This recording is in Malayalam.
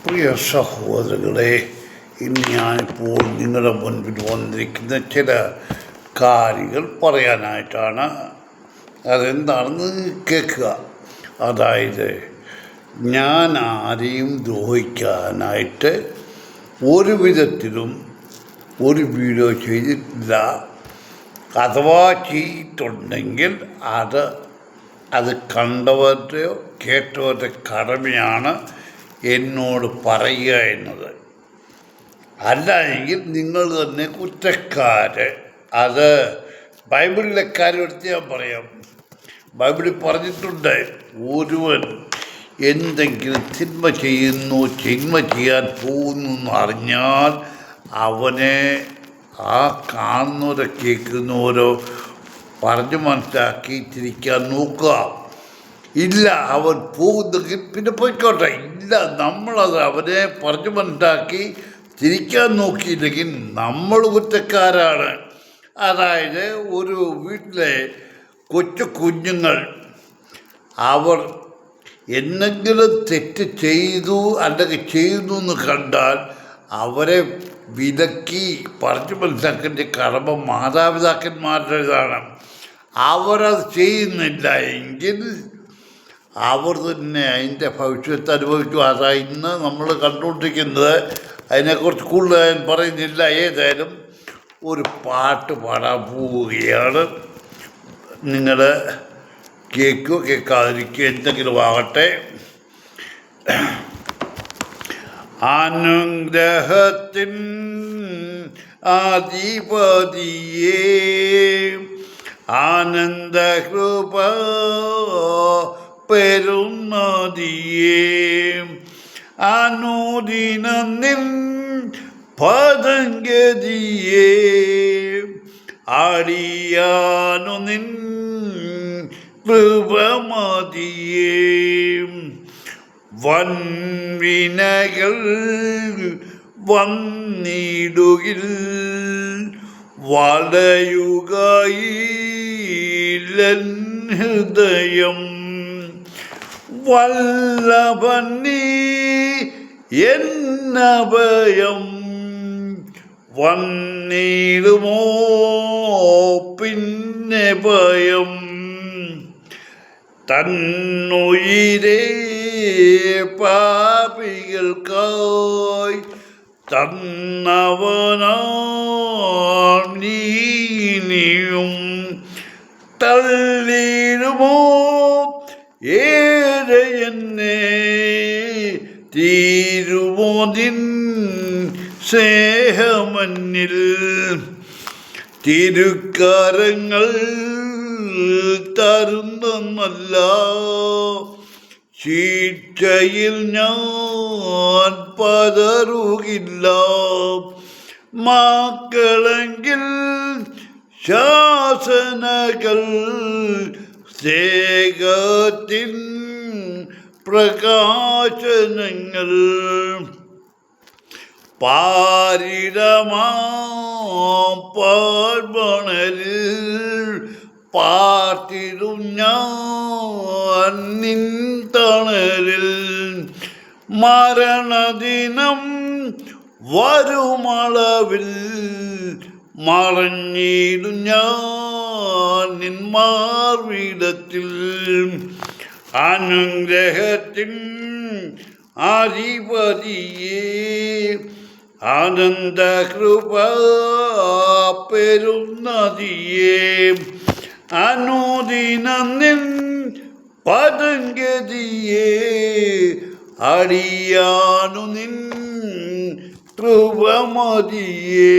പ്രിയ സഹോദരങ്ങളെ, ഇന്ന് ഞാനിപ്പോൾ നിങ്ങളുടെ മുൻപിൽ വന്നിരിക്കുന്ന ചില കാര്യങ്ങൾ പറയാനായിട്ടാണ്. അതെന്താണെന്ന് കേൾക്കുക. അതായത്, ഞാൻ ആരെയും ദ്രോഹിക്കാനായിട്ട് ഒരു വിധത്തിലും ഒരു വീഡിയോ ചെയ്തിട്ടില്ല. അഥവാ ചെയ്തിട്ടുണ്ടെങ്കിൽ അത് കണ്ടവരുടെയോ കേട്ടവരുടെ കടമയാണ് എന്നോട് പറയുക എന്നത്. അല്ലായെങ്കിൽ നിങ്ങൾ തന്നെ കുറ്റക്കാര്. അത് ബൈബിളിലെ കാര്യം എടുത്ത് ഞാൻ പറയാം. ബൈബിളിൽ പറഞ്ഞിട്ടുണ്ട്, ഒരുവൻ എന്തെങ്കിലും തിന്മ ചെയ്യാൻ പോകുന്നു എന്ന് അറിഞ്ഞാൽ അവനെ ആ കാണുന്നവരോ കേൾക്കുന്നവരോ പറഞ്ഞു മനസ്സിലാക്കി തിരിക്കാൻ നോക്കുക. ഇല്ല, അവൻ പോകുന്നെങ്കിൽ പിന്നെ പോയിക്കോട്ടെ. ഇല്ല, നമ്മളത് അവനെ പറഞ്ഞു മനസ്സിലാക്കി തിരിക്കാൻ നോക്കിയില്ലെങ്കിൽ നമ്മൾ കുറ്റക്കാരാണ്. അതായത്, ഒരു വീട്ടിലെ കൊച്ചു കുഞ്ഞുങ്ങൾ അവർ എന്തെങ്കിലും തെറ്റ് ചെയ്തു അല്ലെങ്കിൽ ചെയ്യുന്നു എന്ന് കണ്ടാൽ അവരെ വിലക്കി പറഞ്ഞു മനസ്സിലാക്കേണ്ട കടമ മാതാപിതാക്കന്മാരുടേതാണ്. അവരത് ചെയ്യുന്നില്ല എങ്കിൽ അവർ തന്നെ അതിൻ്റെ ഭവിഷ്യത്ത് അനുഭവിക്കും. അതാണ് ഇന്ന് നമ്മൾ കണ്ടുകൊണ്ടിരിക്കുന്നത്. അതിനെക്കുറിച്ച് കൂടുതൽ ഞാൻ പറയുന്നില്ല. ഏതായാലും ഒരു പാട്ട് പാടാൻ പോവുകയാണ്. നിങ്ങൾ കേൾക്കുകയോ കേൾക്കാതിരിക്കുകയോ എന്തെങ്കിലും ആകട്ടെ. അനുഗ്രഹത്തിൻ അധിപതിയേ, ആനന്ദകൃപ പെരുന്നതിയേ, അനുദിനം നിൻ പദഗതിയേ, അടിയാനു നിൻ കൃപമതിയേ, വൻവിനകൾ വന്നിടുകിൽ വളയുകയില്ലൻ ഹൃദയം, വല്ലഭൻ നീ എന്നഭയം, വന്നിടുമോ പിന്നെ ഭയം, തന്നുയിരേ പാപികൾക്കായി തന്നവനാം നീയും, തള്ളിടുമോ ഏഴയെന്നെ, തീരുമോ നിൻ സ്നേഹമന്നിൽ, തിരുക്കരങ്ങൾ തരുന്നല്ല, ശിക്ഷയിൽ ഞാൻ പതറുകില്ല, മക്കളെങ്കിൽ ശാസനകൾ സ്നേഹത്തിൻ പ്രകാശനങ്ങൾ, പാരിടമാം പാഴ്മണലിൽ പാർത്തിടും ഞാൻ നിൻ തണലിൽ, മരണദിനം വരുമളവിൽ മറഞ്ഞിടും ഞാൻ നിൻ മാർവിടത്തിൽ, അനുഗ്രഹത്തിൻ അധിപതിയേ, ആനന്ദകൃപ പെരുന്നതിയേ, അനുദിനം നിൻ പദഗതിയേ, അടിയാനു നിൻ കൃപമതിയേ.